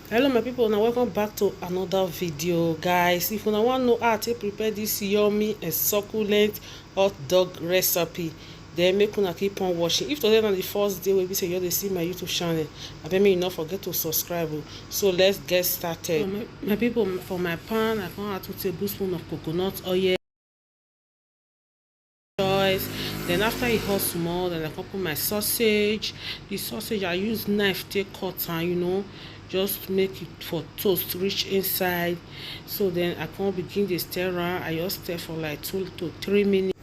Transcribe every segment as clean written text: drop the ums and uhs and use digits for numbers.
Hello my people, now welcome back to another video. Guys, if you want to know how to prepare this yummy and succulent hot dog recipe, then make una keep on watching. If today na the first day wey be say you dey see my YouTube channel, abeg make you no forget to subscribe. So let's get started. So my people, for my pan I come add 2 tablespoons of coconut oil. Then after it hot small, then I come put my sausage. The sausage I use knife take cut and just make it for toast reach inside. So then I come begin the stir around. I just stir for like 2 to 3 minutes.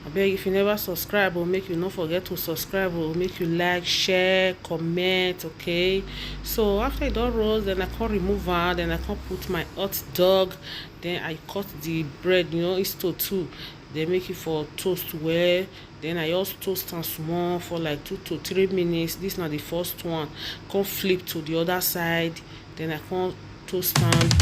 I beg, if you never subscribe, or make you not forget to subscribe, or make you like, share, comment. Okay, so after it don roast, then I can remove her. Then I can put my hot dog. Then I cut the bread, it's to two. They make it for toast well. Then I just toast and small for like 2 to 3 minutes. This not the first one. Come flip to the other side. Then I can toast and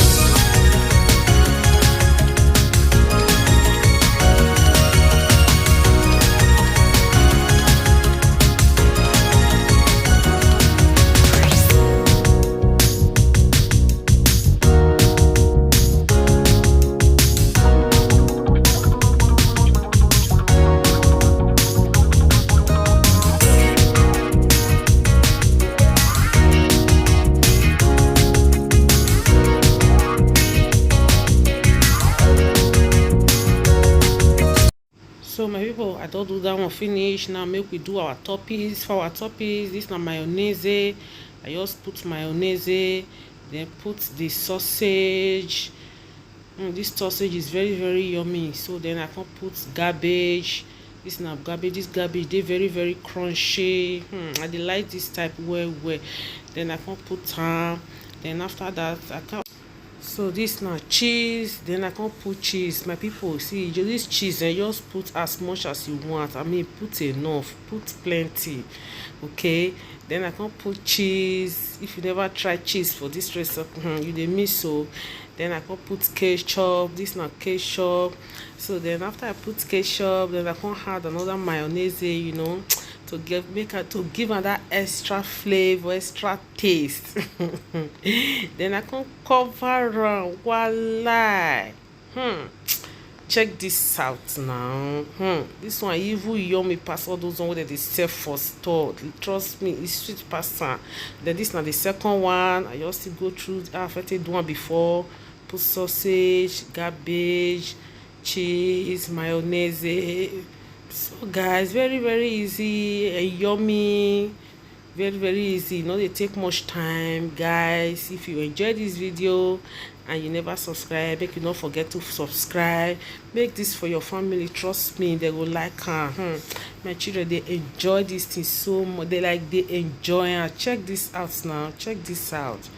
so my people, I don't do that one finish. Now make we do our toppings. For our toppings, this na mayonnaise. I just put mayonnaise, then put the sausage. This sausage is very yummy. So then I can put garbage. This na garbage. This garbage they very crunchy. I dey like this type well. Then I can put ham. Then after that I can. So this now cheese. Then I can put cheese. My people, see this cheese and just put as much as you want. I mean, put enough, put plenty. Okay, then I can put cheese. If you never try cheese for this recipe, you dey miss. So then I can put ketchup. This now ketchup. So then after I put ketchup, then I can add another mayonnaise, to give her that extra flavor, extra taste. Then I can cover on voila. Check this out now. This one even yummy pass all those ones that they sell for store. Trust me, it's sweet pasta. Then this now the second one. I just go through. I've done one before. Put sausage, garbage, cheese, mayonnaise. So guys, very easy and yummy, very easy. They take much time. Guys, if you enjoy this video and you never subscribe, make you not forget to subscribe. Make this for your family. Trust me, they will like her. My children, they enjoy this thing so much. They enjoy her. Check this out now. Check this out.